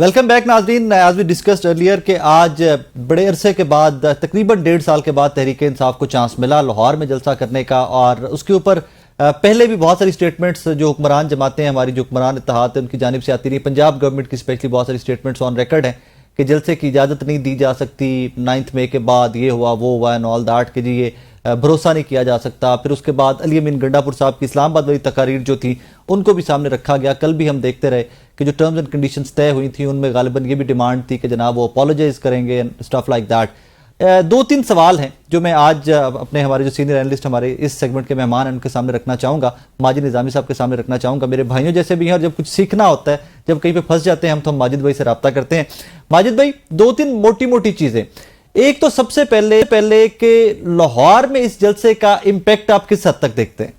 Welcome back नाजरीन। As we discussed earlier के आज बड़े अरसे के बाद तकरीबन 1.5 साल के बाद तहरीक इंसाफ को चांस मिला लाहौर में जलसा करने का, और उसके ऊपर पहले भी बहुत सारी स्टेटमेंट्स जो हुक्मरान जमातें हैं, हमारी जो हुक्मरान इत्तेहाद है, उनकी जानिब से आती रही। पंजाब गवर्नमेंट की स्पेशली बहुत सारी स्टेटमेंट्स ऑन रिकॉर्ड हैं कि जलसे की इजाज़त नहीं दी जा सकती, 9 मई के बाद ये हुआ वो हुआ एंड ऑल दैट, कि जी ये भरोसा नहीं किया जा सकता। फिर उसके बाद अली अमीन गंडापुर साहब की इस्लामाबाद वाली तकारीर जो थी उनको भी सामने रखा गया। कल भी हम देखते रहे कि जो टर्म्स एंड कंडीशंस तय हुई थी उनमें गालिबन ये भी डिमांड थी कि जनाब वो अपोलोजाइज करेंगे एंड स्टफ लाइक दैट। 2-3 सवाल हैं जो मैं आज अपने हमारे जो सीनियर एनालिस्ट हमारे इस सेगमेंट के मेहमान हैं उनके सामने रखना चाहूँगा, माजिद निज़ामी साहब के सामने रखना चाहूँगा। मेरे भाइयों जैसे भी हैं और जब कुछ सीखना होता है, जब कहीं पे फंस जाते हैं हम, तो हम माजिद भाई से रब्ता करते हैं। माजिद भाई, 2-3 मोटी मोटी चीज़ें। एक तो सबसे पहले कि लाहौर में इस जलसे का इम्पैक्ट आप किस हद तक देखते हैं?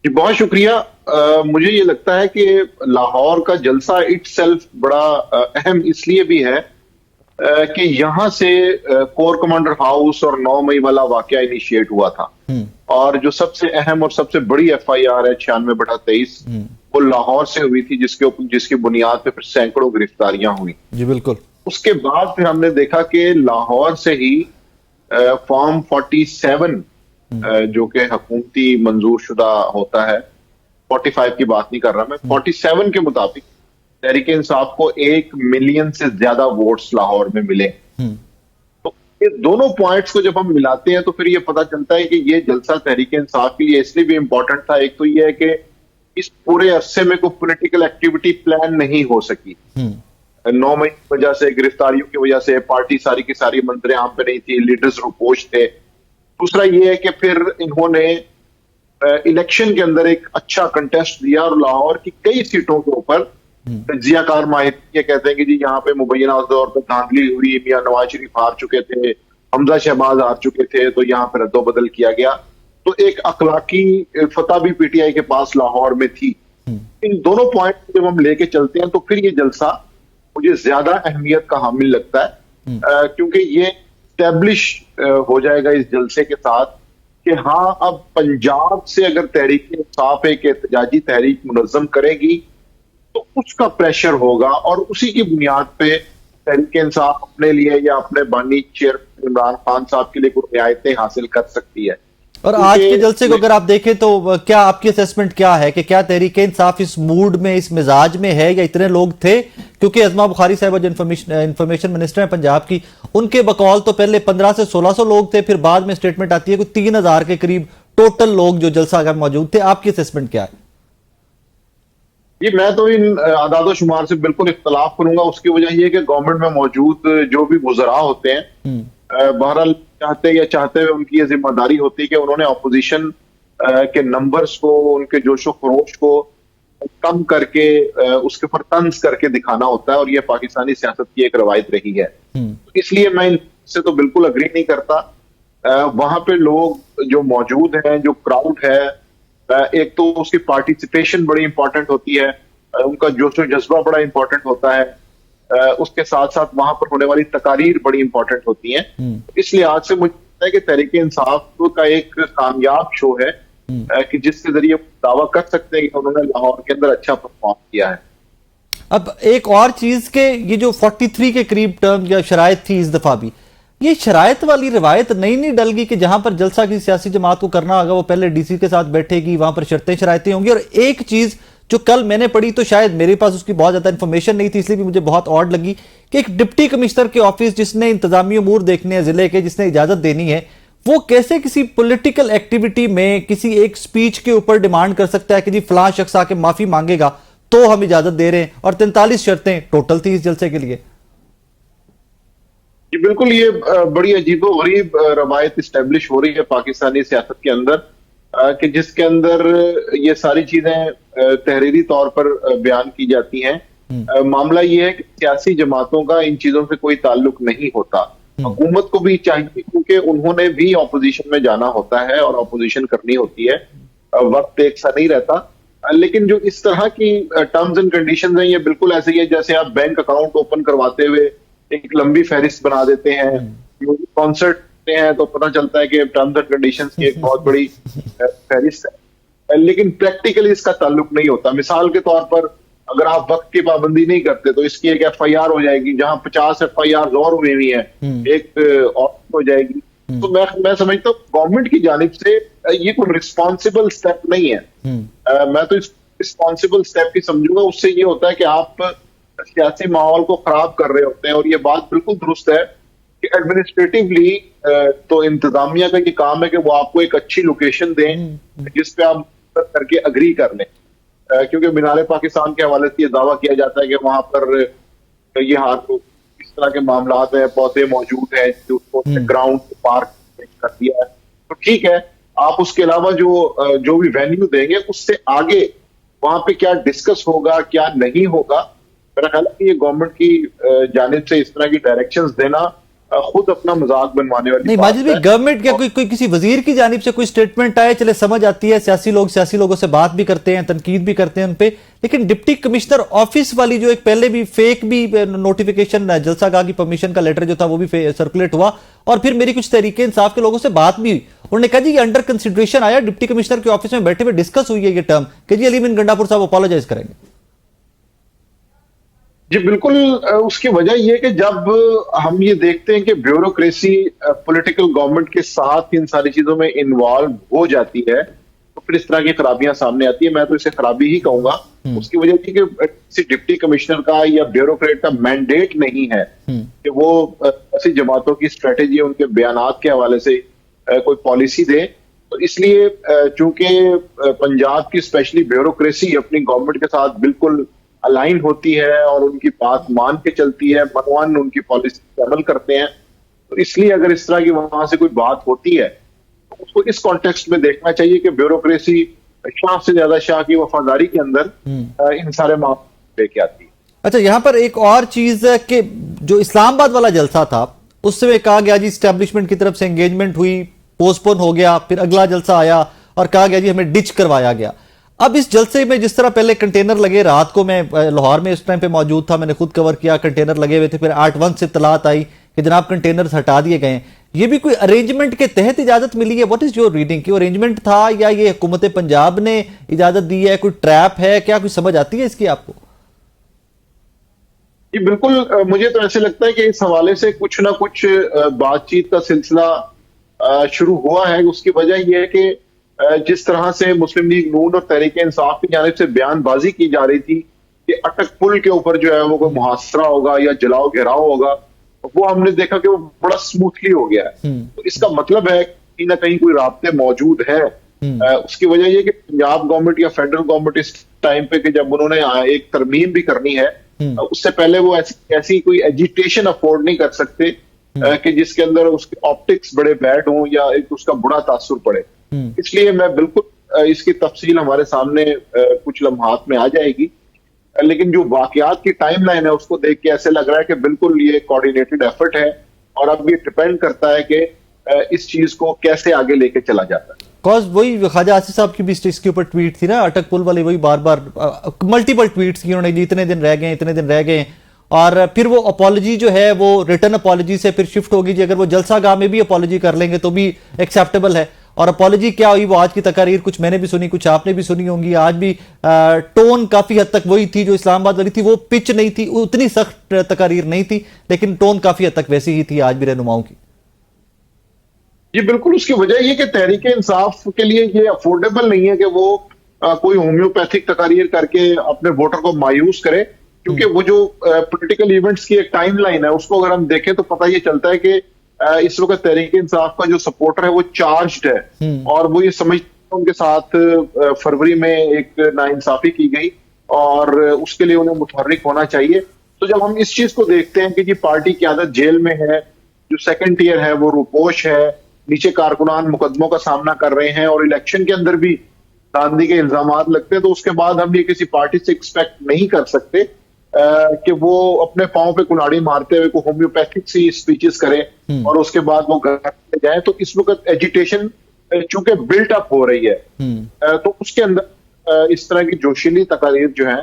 जी बहुत शुक्रिया। मुझे ये लगता है कि लाहौर का जलसा इटसेल्फ बड़ा अहम इसलिए भी है कि यहाँ से कोर कमांडर हाउस और 9 मई वाला वाकया इनिशिएट हुआ था, और जो सबसे अहम और सबसे बड़ी FIR है 96/23 वो लाहौर से हुई थी, जिसकी बुनियाद पे फिर सैकड़ों गिरफ्तारियां हुई। जी बिल्कुल। उसके बाद फिर हमने देखा कि लाहौर से ही फॉर्म 47 जो कि हुकूमती मंजूर शुदा होता है, 45 की बात नहीं कर रहा मैं, 47 के मुताबिक तहरीक इंसाफ को 1 मिलियन से ज्यादा वोट्स लाहौर में मिले। तो ये दोनों पॉइंट्स को जब हम मिलाते हैं तो फिर ये पता चलता है कि ये जलसा तहरीक इंसाफ के लिए इसलिए भी इंपॉर्टेंट था। एक तो ये है कि इस पूरे अरसे में कोई पॉलिटिकल एक्टिविटी प्लान नहीं हो सकी। 9 मई की वजह से, गिरफ्तारियों की वजह से पार्टी सारी की सारी मंजरें आम पे नहीं थी, लीडर्स रुपोश थे। दूसरा ये है कि फिर इन्होंने इलेक्शन के अंदर एक अच्छा कंटेस्ट दिया और लाहौर की कई सीटों के ऊपर तज्जियाकार माहिर ये कहते हैं कि जी यहाँ पे मुबैना तौर पर धांधली हुई, मियां नवाज शरीफ हार चुके थे, हमजा शहबाज हार चुके थे, तो यहाँ पे रद्दोबदल किया गया। तो एक अखलाकी फतह भी PTI के पास लाहौर में थी। इन दोनों पॉइंट जब हम लेके चलते हैं तो फिर ये जलसा मुझे ज्यादा अहमियत का हामिल लगता है, क्योंकि ये स्टैब्लिश हो जाएगा इस जलसे के साथ कि हाँ, अब पंजाब से अगर तहरीक इंसाफ एक एहतजाजी तहरीक मुनज़्ज़म करेगी तो उसका प्रेशर होगा, और उसी की बुनियाद पे तहरीक इंसाफ अपने लिए या अपने बानी चेयरमैन इमरान खान साहब के लिए कुछ रियायतें हासिल कर सकती है। और आज के जलसे को अगर आप देखें तो क्या आपकी असेसमेंट क्या है कि क्या तहरीक इंसाफ इस मूड में, इस मिजाज में है, या इतने लोग थे? क्योंकि अज़मा बुखारी साहिबा जो इंफॉर्मेशन मिनिस्टर है पंजाब की, उनके बकौल तो पहले 1500 से 1600 लोग थे, फिर बाद में स्टेटमेंट आती है कि 3000 के करीब टोटल लोग जो जलसा का मौजूद थे। आपकी असेसमेंट क्या है? ये मैं तो इन आदादो शुमार से बिल्कुल इख्तलाफ करूंगा। उसकी वजह यह है कि गवर्नमेंट में मौजूद जो भी वुज़रा होते हैं, बहरहाल चाहते हुए उनकी ये जिम्मेदारी होती है कि उन्होंने अपोजिशन के नंबर्स को, उनके जोशो खरोश को कम करके उसके ऊपर तंज करके दिखाना होता है, और ये पाकिस्तानी सियासत की एक रवायत रही है। इसलिए मैं इनसे तो बिल्कुल अग्री नहीं करता। वहां पे लोग जो मौजूद हैं, जो क्राउड है, एक तो उसकी पार्टिसिपेशन बड़ी इंपॉर्टेंट होती है, उनका जोशो जज्बा बड़ा इंपॉर्टेंट होता है, उसके साथ साथ वहां पर होने वाली तकारीर बड़ी इंपॉर्टेंट होती हैं। इसलिए आज से मुझे लगता है कि तहरीक इंसाफ का एक कामयाब शो है कि जिसके जरिए दावा कर सकते हैं कि उन्होंने लाहौर के अंदर अच्छा परफॉर्म किया है। अब एक और चीज के ये जो 43 के करीब टर्म या शराइत थी इस दफा भी, ये शराइत वाली रिवायत नहीं डल गई कि जहां पर जलसा की सियासी जमात को करना होगा वो पहले DC के साथ बैठेगी, वहां पर शर्तें शराइतें होंगी। और एक चीज जो कल मैंने पढ़ी, तो शायद मेरे पास उसकी बहुत ज्यादा इंफॉर्मेशन नहीं थी, इसलिए भी मुझे बहुत ऑड लगी कि एक डिप्टी कमिश्नर के ऑफिस जिसने इंतजामी अमूर देखने हैं जिले के, जिसने इजाजत देनी है, वो कैसे किसी पॉलिटिकल एक्टिविटी में किसी एक स्पीच के ऊपर डिमांड कर सकता है कि जी फलां शख्स आके माफी मांगेगा तो हम इजाजत दे रहे हैं, और 43 शर्तें टोटल थी इस जलसे के लिए। जी बिल्कुल, ये बड़ी अजीबोगरीब रवायत इस्टेब्लिश हो रही है पाकिस्तानी सियासत के अंदर, कि जिसके अंदर ये सारी चीजें तहरीरी तौर पर बयान की जाती हैं। मामला ये है कि सियासी जमातों का इन चीजों से कोई ताल्लुक नहीं होता। हुकूमत को भी चाहिए, क्योंकि उन्होंने भी ऑपोजिशन में जाना होता है और ऑपोजिशन करनी होती है, वक्त एक सा नहीं रहता। लेकिन जो इस तरह की टर्म्स एंड कंडीशंस हैं, ये बिल्कुल ऐसे ही है जैसे आप बैंक अकाउंट ओपन करवाते हुए एक लंबी फहरिस्त बना देते हैं, कॉन्सर्ट हैं तो पता चलता है कि टर्म्स एंड कंडीशंस की एक बहुत बड़ी फहरिस्त है, लेकिन प्रैक्टिकली इसका ताल्लुक नहीं होता। मिसाल के तौर पर अगर आप वक्त की पाबंदी नहीं करते तो इसकी एक FIR हो जाएगी, जहां 50 FIR और हुई हुई है, एक और हो जाएगी। तो मैं समझता हूँ गवर्नमेंट की जानिब से ये कोई रिस्पॉन्सिबल स्टेप नहीं है। मैं तो इस रिस्पॉन्सिबल स्टेप ही समझूंगा। उससे ये होता है कि आप सियासी माहौल को खराब कर रहे होते हैं, और ये बात बिल्कुल दुरुस्त है कि एडमिनिस्ट्रेटिवली तो इंतजामिया का ये काम है कि वो आपको एक अच्छी लोकेशन दें जिस पे आप करके अग्री कर लें। क्योंकि मीनार पाकिस्तान के हवाले से ये दावा किया जाता है कि वहां पर ये हाथ इस तरह के मामला है, पौधे मौजूद हैं जो उसको ग्राउंड पार्क कर दिया है, तो ठीक है। आप उसके अलावा जो भी वेन्यू देंगे उससे आगे वहां पे क्या डिस्कस होगा क्या नहीं होगा, मेरा ख्याल है कि ये गवर्नमेंट की जानिब से इस तरह की डायरेक्शंस देना खुद अपना मजाक बनवाने वाली नहीं बात माजिद भाई, है। गवर्नमेंट क्या कोई किसी वजीर की जानिब से कोई स्टेटमेंट आए, चले समझ आती है, सियासी लोगों से बात भी करते हैं, तनकीद भी करते हैं उन पे, लेकिन डिप्टी कमिश्नर ऑफिस वाली जो एक पहले भी फेक भी नोटिफिकेशन, जलसागाह की परमिशन का लेटर जो था वो भी सर्कुलेट हुआ, और फिर मेरी कुछ तहरीके इंसाफ के लोगों से बात भी हुई, उन्होंने कहा जी ये अंडर कंसिडरेशन आया, डिप्टी कमिश्नर के ऑफिस में बैठे हुए डिस्कस हुई है ये टर्म कि जी अली बिन गंडापुर साहब अपोलोजाइज करेंगे। जी बिल्कुल। उसकी वजह यह है कि जब हम ये देखते हैं कि ब्यूरोक्रेसी पॉलिटिकल गवर्नमेंट के साथ इन सारी चीजों में इन्वॉल्व हो जाती है, तो फिर इस तरह की खराबियां सामने आती है। मैं तो इसे खराबी ही कहूंगा। उसकी वजह थी कि किसी डिप्टी कमिश्नर का या ब्यूरोक्रेट का मैंडेट नहीं है कि वो ऐसी जमातों की स्ट्रेटेजी, उनके बयानात के हवाले से कोई पॉलिसी दे। तो इसलिए चूंकि पंजाब की स्पेशली ब्यूरोक्रेसी अपनी गवर्नमेंट के साथ बिल्कुल अलाइन होती है और उनकी बात मान के चलती है, मनवान उनकी पॉलिसी अमल करते हैं, तो इसलिए अगर इस तरह की वहां से कोई बात होती है तो उसको इस कॉन्टेक्स्ट में देखना चाहिए कि ब्यूरोक्रेसी शाह से ज्यादा शाह की वफादारी के अंदर इन सारे मामले लेके आती है। अच्छा, यहां पर एक और चीज है कि जो इस्लामाबाद वाला जलसा था उससे कहा गया जी स्टैब्लिशमेंट की तरफ से एंगेजमेंट हुई, पोस्टपोन हो गया, फिर अगला जलसा आया और कहा गया जी हमें डिच करवाया गया। अब इस जलसे में जिस तरह पहले कंटेनर लगे, रात को मैं लाहौर में इस टाइम पे मौजूद था, मैंने खुद कवर किया, कंटेनर लगे हुए थे, फिर 8-1 से इत्तलात आई कि जनाब कंटेनर्स हटा दिए गए। ये भी कोई अरेंजमेंट के तहत इजाजत मिली है? व्हाट इज योर रीडिंग कि अरेंजमेंट था या ये हुकूमत पंजाब ने इजाजत दी है? कोई ट्रैप है क्या? कुछ समझ आती है इसकी आपको? जी बिल्कुल। मुझे तो ऐसे लगता है कि इस हवाले से कुछ ना कुछ बातचीत का सिलसिला शुरू हुआ है। उसकी वजह यह है कि जिस तरह से मुस्लिम लीग नून और तहरीके इंसाफ की जानिब से बयानबाजी की जा रही थी कि अटक पुल के ऊपर जो है वो कोई मुहासरा होगा या जलाओ घेराव होगा, वो हमने देखा कि वो बड़ा स्मूथली हो गया है। तो इसका मतलब है कहीं ना कहीं कोई राब्ते मौजूद है। उसकी वजह यह कि पंजाब गवर्नमेंट या फेडरल गवर्नमेंट इस टाइम पे कि जब उन्होंने एक तरमीम भी करनी है, उससे पहले वो ऐसी कोई एजिटेशन अफोर्ड नहीं कर सकते कि जिसके अंदर उसके ऑप्टिक्स बड़े बैड हों या एक उसका बुरा तासुर पड़े। इसलिए मैं बिल्कुल इसकी तफसील हमारे सामने कुछ लम्हात में आ जाएगी, लेकिन जो वाकयात की टाइमलाइन है उसको देख के ऐसे लग रहा है कि बिल्कुल ये कोऑर्डिनेटेड एफर्ट है, और अब ये डिपेंड करता है कि इस चीज को कैसे आगे लेके चला जाता है। कॉज वही ख्वाजा आसिफ साहब की भी इसके ऊपर ट्वीट थी ना, अटक पुल वाली, वही बार बार मल्टीपल ट्वीट्स की उन्होंने, इतने दिन रह गए, इतने दिन रह गए, और फिर वो अपॉलॉजी जो है वो रिटर्न अपॉलॉजी से फिर शिफ्ट होगी जी, अगर वो जलसागाह में भी अपॉलॉजी कर लेंगे तो भी एक्सेप्टेबल है। और अपॉलॉजी क्या हुई, वो आज की तकारीर कुछ मैंने भी सुनी, कुछ आपने भी सुनी होंगी, आज भी टोन काफी हद तक वही थी जो इस्लामाबाद वाली थी। वो पिच नहीं थी, उतनी सख्त तकारीर नहीं थी, लेकिन टोन काफी हद तक वैसी ही थी आज भी रहनुमाओं की। जी बिल्कुल। उसकी वजह यह कि तहरीके इंसाफ के लिए ये अफोर्डेबल नहीं है कि वो कोई होम्योपैथिक तकारीर करके अपने वोटर को मायूस करे, क्योंकि वो जो पॉलिटिकल इवेंट्स की एक टाइमलाइन है उसको अगर हम देखें तो पता ये चलता है कि इस वक्त तहरीके इंसाफ का जो सपोर्टर है वो चार्ज्ड है, और वो ये समझते हैं उनके साथ फरवरी में एक नाइंसाफी की गई और उसके लिए उन्हें मुतहर्रिक होना चाहिए। तो जब हम इस चीज को देखते हैं कि जी पार्टी की आदत जेल में है, जो सेकंड टियर है वो रूपोश है, नीचे कारकुनान मुकदमों का सामना कर रहे हैं और इलेक्शन के अंदर भी धांधली के इल्जाम लगते हैं, तो उसके बाद हम ये किसी पार्टी से एक्सपेक्ट नहीं कर सकते कि वो अपने पांव पे कुल्हाड़ी मारते हुए को होम्योपैथिक सी स्पीचेस करें और उसके बाद वो घर जाए। तो इस वक्त एजिटेशन चूंकि बिल्ट अप हो रही है, तो उसके अंदर इस तरह की जोशीली तकारीर जो है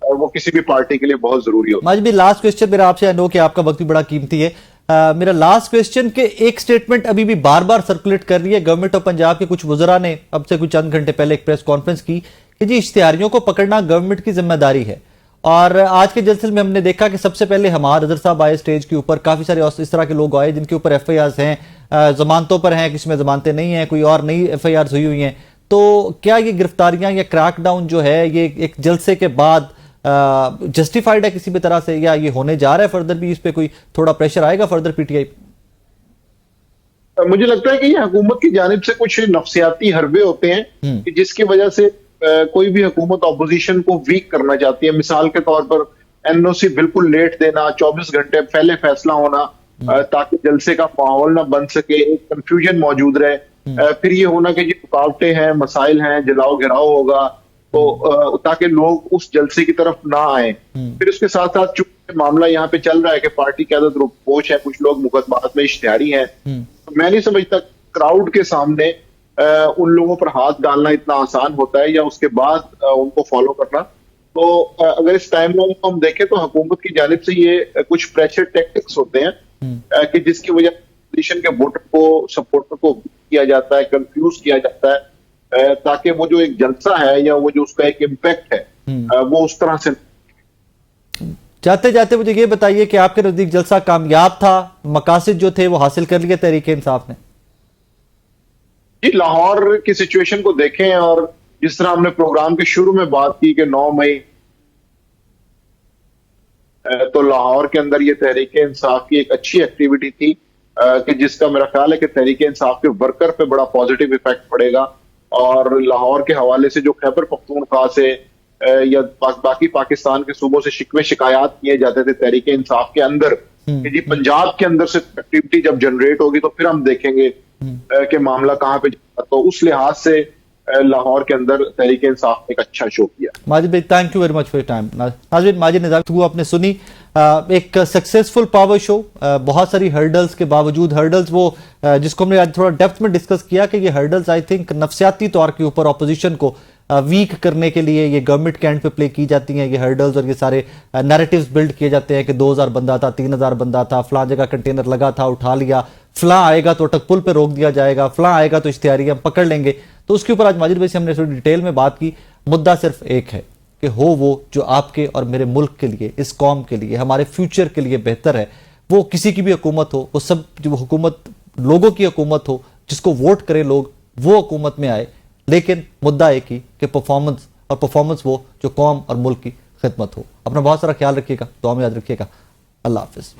वो किसी भी पार्टी के लिए बहुत जरूरी होती है। आज भी लास्ट क्वेश्चन मेरा आपसे, आई नो कि आपका वक्त भी बड़ा कीमती है, मेरा लास्ट क्वेश्चन के एक स्टेटमेंट अभी भी बार बार सर्कुलेट कर रही है गवर्नमेंट ऑफ पंजाब के कुछ वुज़रा ने अब से कुछ चंद घंटे पहले एक प्रेस कॉन्फ्रेंस की कि जी इश्तिहारियों को पकड़ना गवर्नमेंट की जिम्मेदारी है, और आज के जलसे में हमने देखा कि सबसे पहले हमारे अजहर साहब आए स्टेज के ऊपर, काफी सारे इस तरह के लोग आए जिनके ऊपर एफआईआर हैं, जमानतों पर हैं, किसी में जमानतें नहीं हैं, कोई और नई एफआईआर हुई हैं। तो क्या ये गिरफ्तारियां या क्रैकडाउन जो है ये एक जलसे के बाद जस्टिफाइड है किसी भी तरह से, या ये होने जा रहा है फर्दर भी, इस पे कोई थोड़ा प्रेशर आएगा फर्दर पीटीआई? मुझे लगता है कि ये हुकूमत की जानिब से कुछ नफ्सियाती हरबे होते हैं कि जिसकी वजह से कोई भी हुकूमत ऑपोजिशन को वीक करना चाहती है। मिसाल के तौर पर एनओसी बिल्कुल लेट देना, 24 घंटे पहले फैसला होना, ताकि जलसे का माहौल ना बन सके, एक कंफ्यूजन मौजूद रहे। फिर ये होना कि जी रुकावटें हैं, मसाइल हैं, जलाओ घिराव होगा, तो ताकि लोग उस जलसे की तरफ ना आए। फिर उसके साथ साथ चूंकि मामला यहाँ पे चल रहा है कि पार्टी क़यादत रूपोश है, कुछ लोग मुकदमात में इश्तिहारी हैं, तो मैं नहीं समझता क्राउड के सामने उन लोगों पर हाथ डालना इतना आसान होता है या उसके बाद उनको फॉलो करना। तो अगर इस टाइम लाइन को हम देखें तो हुकूमत की जानिब से ये कुछ प्रेशर टैक्टिक्स होते हैं कि जिसकी वजह पोजीशन के वोटर को, सपोर्टर को किया जाता है, कंफ्यूज किया जाता है, ताकि वो जो एक जलसा है या वो जो उसका एक इम्पैक्ट है वो उस तरह से। जाते जाते मुझे ये बताइए कि आपके नजदीक जलसा कामयाब था, मकासद जो थे वो हासिल कर लिए तहरीक इंसाफ ने? जी, लाहौर की सिचुएशन को देखें और जिस तरह हमने प्रोग्राम के शुरू में बात की कि 9 मई तो लाहौर के अंदर ये तहरीक इंसाफ की एक अच्छी एक्टिविटी थी कि जिसका मेरा ख्याल है कि तहरीक इंसाफ के वर्कर पे बड़ा पॉजिटिव इफेक्ट पड़ेगा। और लाहौर के हवाले से जो खैबर पख्तूनख्वा से या बाकी पाकिस्तान के सूबों से शिकवे शिकायत किए जाते थे तहरीक इंसाफ के अंदर कि जी पंजाब के अंदर से एक्टिविटी जब जनरेट होगी तो फिर हम देखेंगे कि मामला कहां पे जाता। तो उस लिहाज से लाहौर के अंदर तहरीक इंसाफ ने एक अच्छा शो किया। माजिद भाई, thank you very much for your time. नाज़रीन, माजिद निज़ामी को आपने सुनी, एक सक्सेसफुल पावर शो, बहुत सारी हर्डल्स के बावजूद, हर्डल्स वो जिसको हमने आज थोड़ा डेप्थ में डिस्कस किया कि ये हर्डल्स आई थिंक नफसियाती तौर के ऊपर ऑपोजिशन को वीक करने के लिए ये गवर्नमेंट के एंड पे प्ले की जाती हैं, ये हर्डल्स और ये सारे नैरेटिव्स बिल्ड किए जाते हैं कि 2000 बंदा था, 3000 बंदा था, फलां जगह कंटेनर लगा था, उठा लिया, फलां आएगा तो अटक पुल पे रोक दिया जाएगा, फलां आएगा तो इश्तिहारी हम पकड़ लेंगे। तो उसके ऊपर आज माजिद भाई से हमने थोड़ी डिटेल में बात की। मुद्दा सिर्फ एक है कि हो वो जो आपके और मेरे मुल्क के लिए, इस कौम के लिए, हमारे फ्यूचर के लिए बेहतर है। वो किसी की भी हुकूमत हो, वो सब जो हुकूमत लोगों की हुकूमत हो, जिसको वोट करें लोग, वो हुकूमत में आए। लेकिन मुद्दा एक ही कि परफॉर्मेंस वो जो कौम और मुल्क की खिदमत हो। अपना बहुत सारा ख्याल रखिएगा, दुआ में याद रखिएगा। अल्लाह हाफिज।